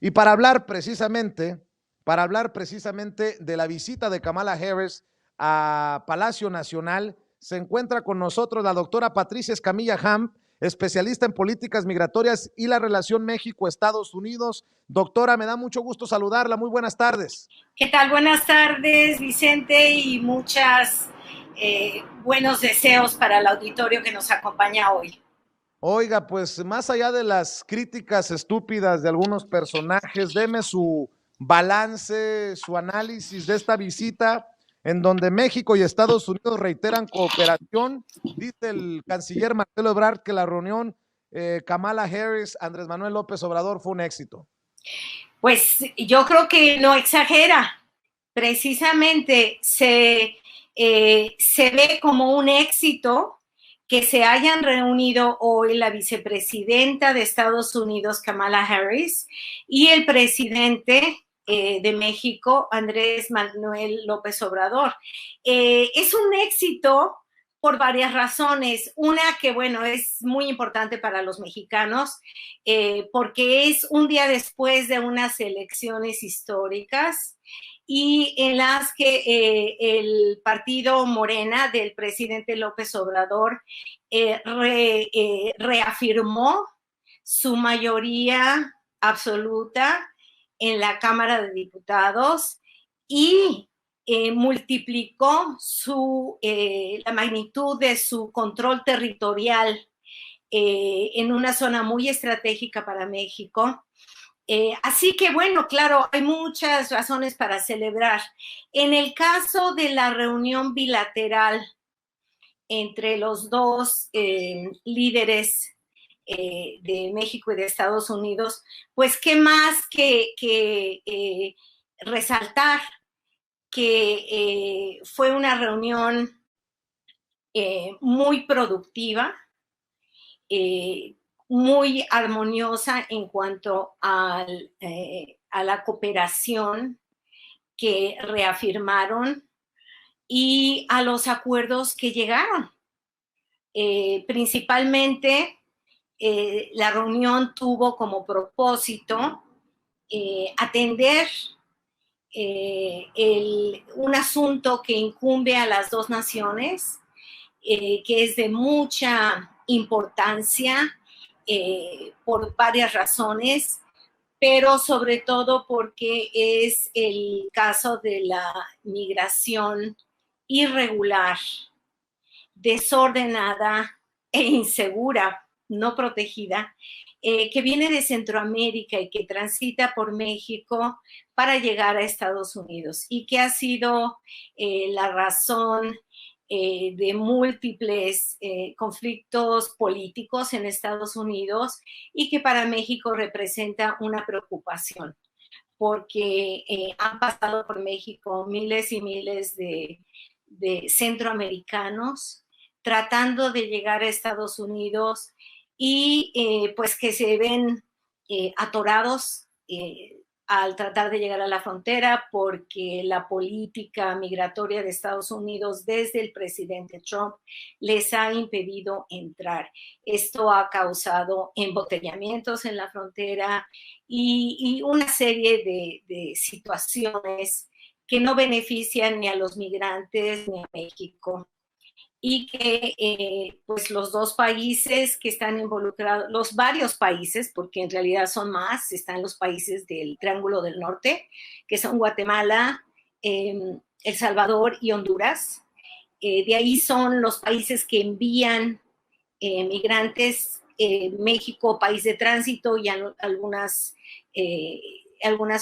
Y para hablar precisamente de la visita de Kamala Harris a Palacio Nacional, se encuentra con nosotros la doctora Patricia Escamilla Ham, especialista en políticas migratorias y la relación México-Estados Unidos. Doctora, me da mucho gusto saludarla. Muy buenas tardes. ¿Qué tal? Buenas tardes, Vicente, y muchas buenos deseos para el auditorio que nos acompaña hoy. Oiga, pues más allá de las críticas estúpidas de algunos personajes, deme su balance, su análisis de esta visita en donde México y Estados Unidos reiteran cooperación. Dice el canciller Marcelo Ebrard que la reunión Kamala Harris, Andrés Manuel López Obrador fue un éxito. Pues yo creo que no exagera. Precisamente se ve como un éxito que se hayan reunido hoy la vicepresidenta de Estados Unidos, Kamala Harris, y el presidente de México, Andrés Manuel López Obrador. Es un éxito por varias razones. Una que, bueno, es muy importante para los mexicanos, porque es un día después de unas elecciones históricas y en las que el partido Morena del presidente López Obrador reafirmó su mayoría absoluta en la Cámara de Diputados y multiplicó la magnitud de su control territorial en una zona muy estratégica para México. Así que bueno, claro, hay muchas razones para celebrar. En el caso de la reunión bilateral entre los dos líderes de México y de Estados Unidos, pues qué más que resaltar que fue una reunión muy productiva, muy armoniosa en cuanto a la cooperación que reafirmaron y a los acuerdos que llegaron. Principalmente, la reunión tuvo como propósito atender un asunto que incumbe a las dos naciones, que es de mucha importancia por varias razones, pero sobre todo porque es el caso de la migración irregular, desordenada e insegura, no protegida, que viene de Centroamérica y que transita por México para llegar a Estados Unidos y que ha sido la razón de múltiples conflictos políticos en Estados Unidos y que para México representa una preocupación porque han pasado por México miles y miles de centroamericanos tratando de llegar a Estados Unidos y pues que se ven atorados al tratar de llegar a la frontera porque la política migratoria de Estados Unidos desde el presidente Trump les ha impedido entrar. Esto ha causado embotellamientos en la frontera y una serie de situaciones que no benefician ni a los migrantes ni a México y que pues los dos países que están involucrados, los varios países, porque en realidad son más, están los países del Triángulo del Norte, que son Guatemala, El Salvador y Honduras. De ahí son los países que envían migrantes, México, país de tránsito y algunas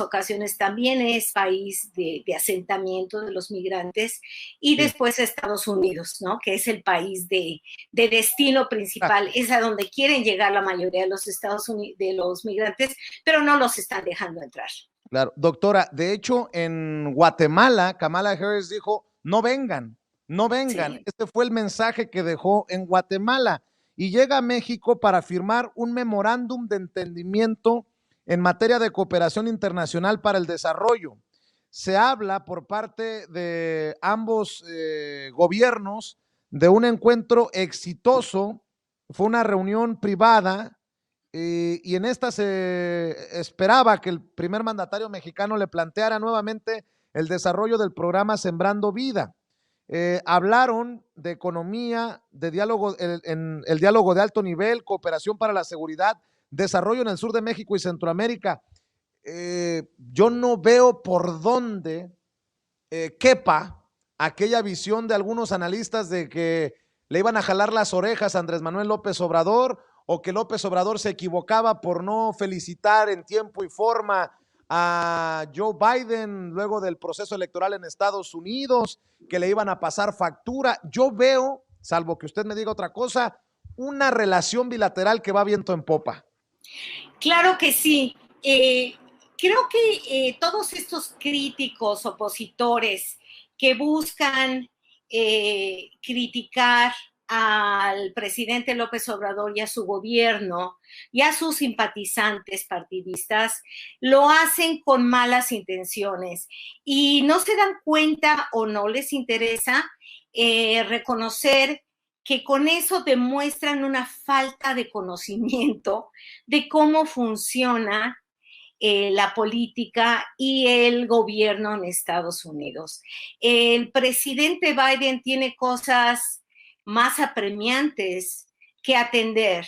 ocasiones también es país de asentamiento de los migrantes, y Sí. después Estados Unidos, ¿no? Que es el país de destino principal, es a donde quieren llegar la mayoría de los Estados Unidos, de los migrantes, pero no los están dejando entrar. Claro, doctora, de hecho en Guatemala, Kamala Harris dijo, no vengan, no vengan. Sí. Este fue el mensaje que dejó en Guatemala y llega a México para firmar un memorándum de entendimiento en materia de cooperación internacional para el desarrollo. Se habla por parte de ambos gobiernos de un encuentro exitoso, fue una reunión privada y en esta se esperaba que el primer mandatario mexicano le planteara nuevamente el desarrollo del programa Sembrando Vida. Hablaron de economía, de diálogo, en el diálogo de alto nivel, cooperación para la seguridad, desarrollo en el sur de México y Centroamérica. Yo no veo por dónde quepa aquella visión de algunos analistas de que le iban a jalar las orejas a Andrés Manuel López Obrador, o que López Obrador se equivocaba por no felicitar en tiempo y forma a Joe Biden luego del proceso electoral en Estados Unidos, que le iban a pasar factura. Yo veo, salvo que usted me diga otra cosa, una relación bilateral que va viento en popa. Claro que sí. Creo que todos estos críticos, opositores que buscan criticar al presidente López Obrador y a su gobierno y a sus simpatizantes partidistas, lo hacen con malas intenciones y no se dan cuenta o no les interesa reconocer que con eso demuestran una falta de conocimiento de cómo funciona la política y el gobierno en Estados Unidos. El presidente Biden tiene cosas más apremiantes que atender,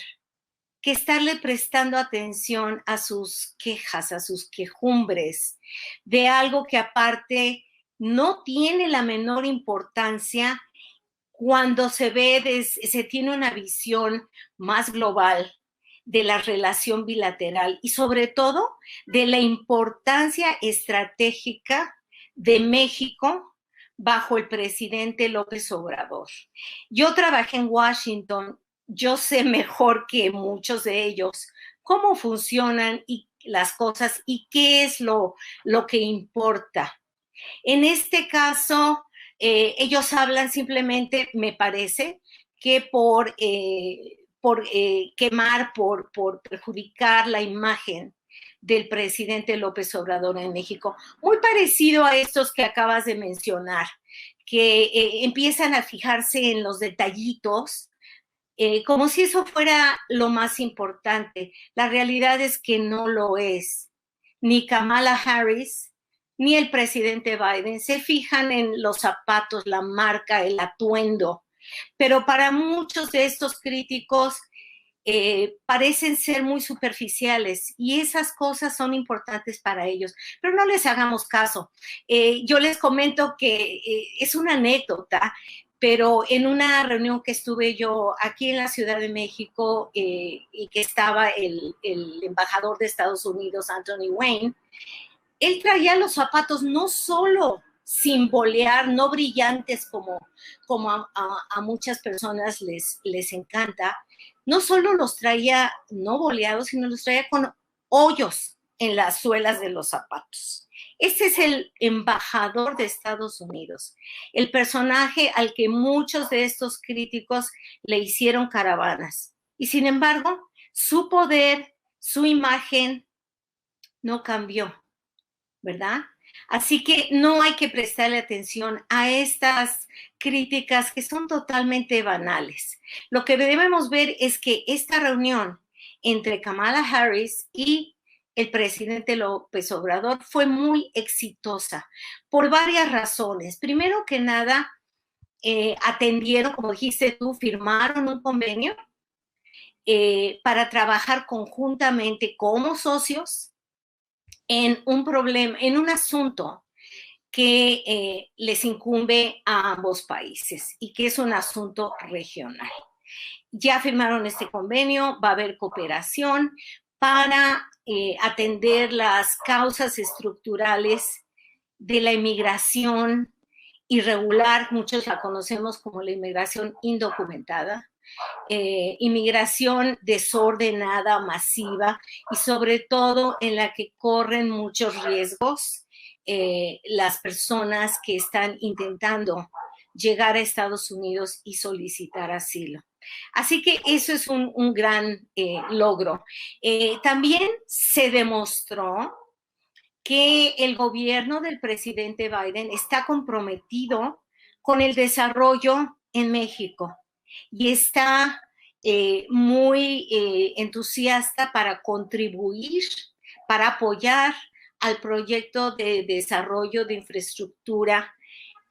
que estarle prestando atención a sus quejas, a sus quejumbres, de algo que aparte no tiene la menor importancia cuando se tiene una visión más global de la relación bilateral y sobre todo de la importancia estratégica de México bajo el presidente López Obrador. Yo trabajé en Washington, yo sé mejor que muchos de ellos cómo funcionan y las cosas y qué es lo que importa. En este caso, ellos hablan simplemente, me parece, que por quemar, por perjudicar la imagen del presidente López Obrador en México. Muy parecido a estos que acabas de mencionar, que empiezan a fijarse en los detallitos, como si eso fuera lo más importante. La realidad es que no lo es. Ni Kamala Harris, ni el presidente Biden se fijan en los zapatos, la marca, el atuendo. Pero para muchos de estos críticos parecen ser muy superficiales y esas cosas son importantes para ellos, pero no les hagamos caso. Yo les comento que es una anécdota, pero en una reunión que estuve yo aquí en la Ciudad de México y que estaba el embajador de Estados Unidos, Anthony Wayne, él traía los zapatos no solo sin bolear, no brillantes como a muchas personas les encanta, no solo los traía no boleados, sino los traía con hoyos en las suelas de los zapatos. Ese es el embajador de Estados Unidos, el personaje al que muchos de estos críticos le hicieron caravanas. Y sin embargo, su poder, su imagen no cambió, ¿verdad? Así que no hay que prestarle atención a estas críticas que son totalmente banales. Lo que debemos ver es que esta reunión entre Kamala Harris y el presidente López Obrador fue muy exitosa por varias razones. Primero que nada, atendieron, como dijiste tú, firmaron un convenio para trabajar conjuntamente como socios en un problema, en un asunto que les incumbe a ambos países y que es un asunto regional. Ya firmaron este convenio, va a haber cooperación para atender las causas estructurales de la inmigración irregular, muchos la conocemos como la inmigración indocumentada, inmigración desordenada, masiva y sobre todo en la que corren muchos riesgos las personas que están intentando llegar a Estados Unidos y solicitar asilo. Así que eso es un gran logro. También se demostró que el gobierno del presidente Biden está comprometido con el desarrollo en México y está muy entusiasta para contribuir, para apoyar al proyecto de desarrollo de infraestructura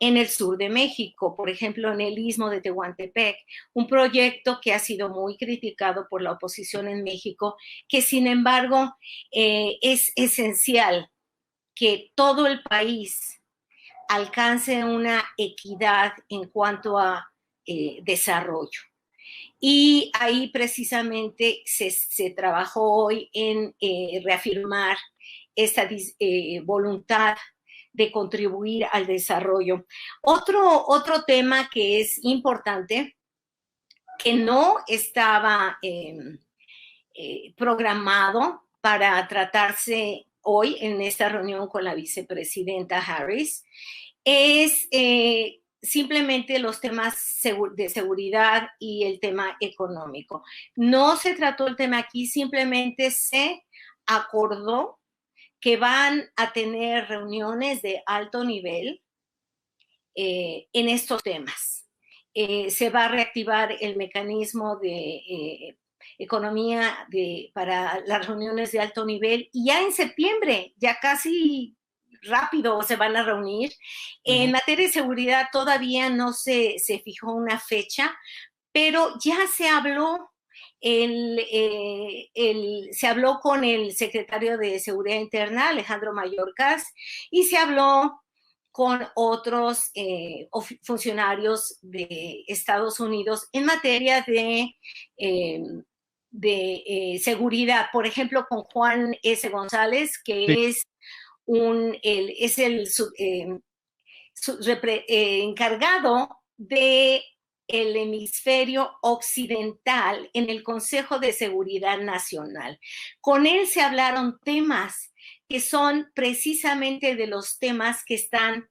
en el sur de México, por ejemplo, en el Istmo de Tehuantepec, un proyecto que ha sido muy criticado por la oposición en México, que sin embargo es esencial que todo el país alcance una equidad en cuanto a desarrollo. Y ahí precisamente se trabajó hoy en reafirmar esta voluntad de contribuir al desarrollo. Otro tema que es importante, que no estaba programado para tratarse hoy en esta reunión con la vicepresidenta Harris, es simplemente los temas de seguridad y el tema económico. No se trató el tema aquí, simplemente se acordó que van a tener reuniones de alto nivel en estos temas. Se va a reactivar el mecanismo de economía para las reuniones de alto nivel y ya en septiembre, ya casi rápido se van a reunir. En materia de seguridad todavía no se fijó una fecha, pero ya se habló. Se habló con el secretario de Seguridad Interna, Alejandro Mayorkas, y se habló con otros funcionarios de Estados Unidos en materia de seguridad. Por ejemplo, con Juan S. González, que sí, es el encargado de el hemisferio occidental en el Consejo de Seguridad Nacional. Con él se hablaron temas que son precisamente de los temas que están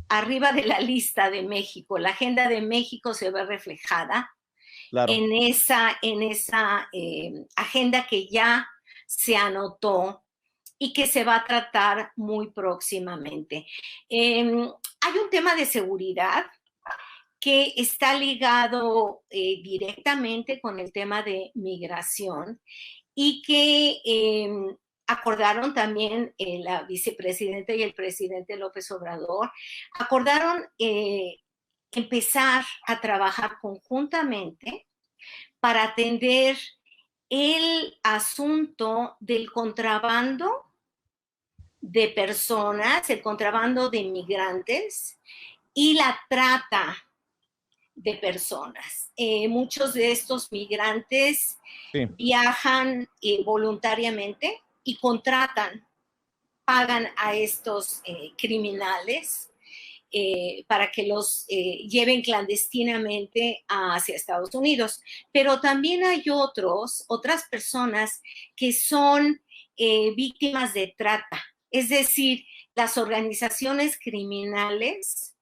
arriba de la lista de México. La agenda de México se ve reflejada en esa agenda que ya se anotó y que se va a tratar muy próximamente. Hay un tema de seguridad que está ligado directamente con el tema de migración y que acordaron también la vicepresidenta y el presidente López Obrador, acordaron empezar a trabajar conjuntamente para atender el asunto del contrabando de personas, el contrabando de migrantes y la trata de personas. Muchos de estos migrantes viajan voluntariamente y contratan, pagan a estos criminales para que los lleven clandestinamente hacia Estados Unidos. Pero también hay otras personas que son víctimas de trata. Es decir, las organizaciones criminales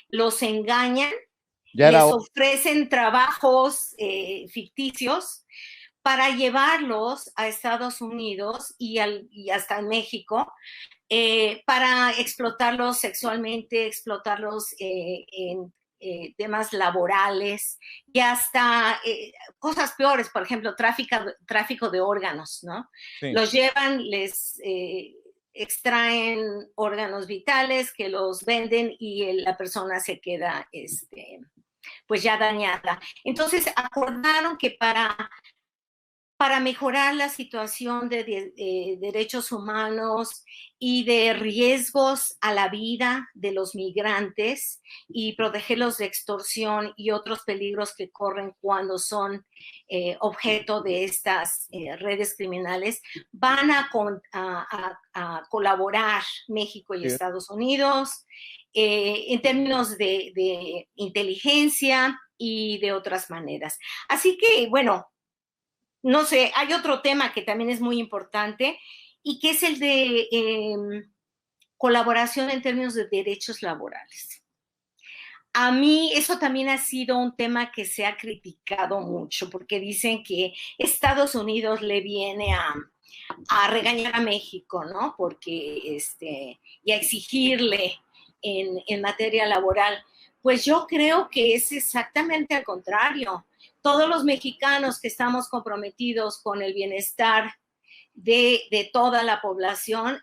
los engañan, les ofrecen trabajos ficticios para llevarlos a Estados Unidos y hasta en México, para explotarlos sexualmente, explotarlos en temas laborales y hasta cosas peores, por ejemplo, tráfico de órganos, ¿no? Sí. Los llevan, les extraen órganos vitales que los venden y la persona se queda pues ya dañada. Entonces acordaron que para mejorar la situación de derechos humanos y de riesgos a la vida de los migrantes y protegerlos de extorsión y otros peligros que corren cuando son objeto de estas redes criminales, van a colaborar México y Estados Unidos en términos de inteligencia y de otras maneras. Así que, bueno, no sé, hay otro tema que también es muy importante y que es el de colaboración en términos de derechos laborales. A mí eso también ha sido un tema que se ha criticado mucho porque dicen que Estados Unidos le viene a regañar a México, ¿no? Porque y a exigirle en materia laboral. Pues yo creo que es exactamente al contrario. todos los mexicanos que estamos comprometidos con el bienestar de toda la población,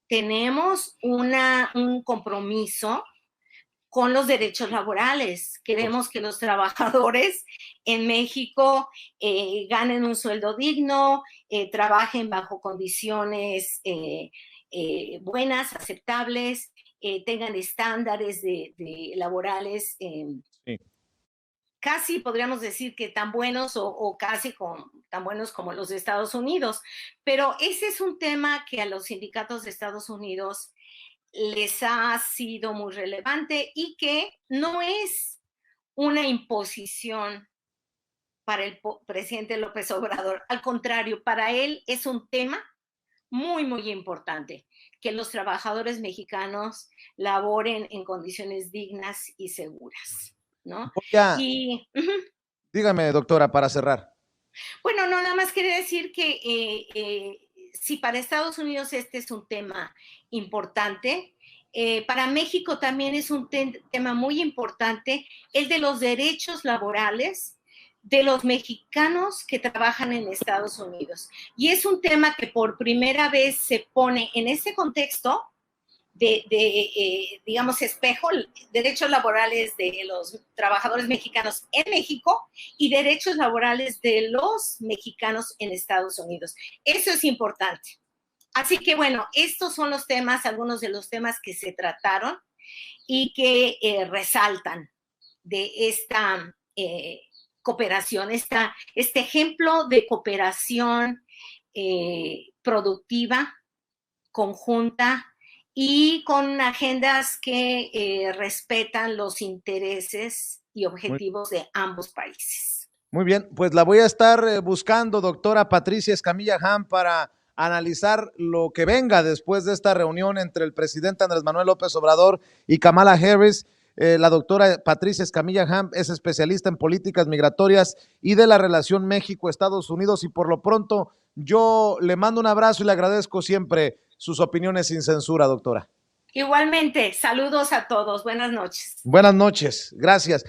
tenemos un compromiso con los derechos laborales. Queremos que los trabajadores en México ganen un sueldo digno, trabajen bajo condiciones buenas, aceptables, tengan estándares laborales Sí. casi podríamos decir que tan buenos o casi tan buenos como los de Estados Unidos. Pero ese es un tema que a los sindicatos de Estados Unidos les ha sido muy relevante y que no es una imposición para el presidente López Obrador. Al contrario, para él es un tema muy, muy importante, que los trabajadores mexicanos laboren en condiciones dignas y seguras, ¿no? Y dígame, doctora, para cerrar. bueno, no, nada más quería decir que si para Estados Unidos este es un tema importante, para México también es un tema muy importante, el de los derechos laborales de los mexicanos que trabajan en Estados Unidos. Y es un tema que por primera vez se pone en ese contexto digamos, espejo, derechos laborales de los trabajadores mexicanos en México y derechos laborales de los mexicanos en Estados Unidos. Eso es importante. Así que bueno, estos son los temas, algunos de los temas que se trataron y que resaltan de esta cooperación, este ejemplo de cooperación productiva, conjunta, y con agendas que respetan los intereses y objetivos de ambos países. Muy bien, pues la voy a estar buscando, doctora Patricia Escamilla Ham, para analizar lo que venga después de esta reunión entre el presidente Andrés Manuel López Obrador y Kamala Harris. La doctora Patricia Escamilla Ham es especialista en políticas migratorias y de la relación México-Estados Unidos, y por lo pronto yo le mando un abrazo y le agradezco siempre sus opiniones sin censura, doctora. Igualmente, saludos a todos. Buenas noches. Buenas noches, gracias.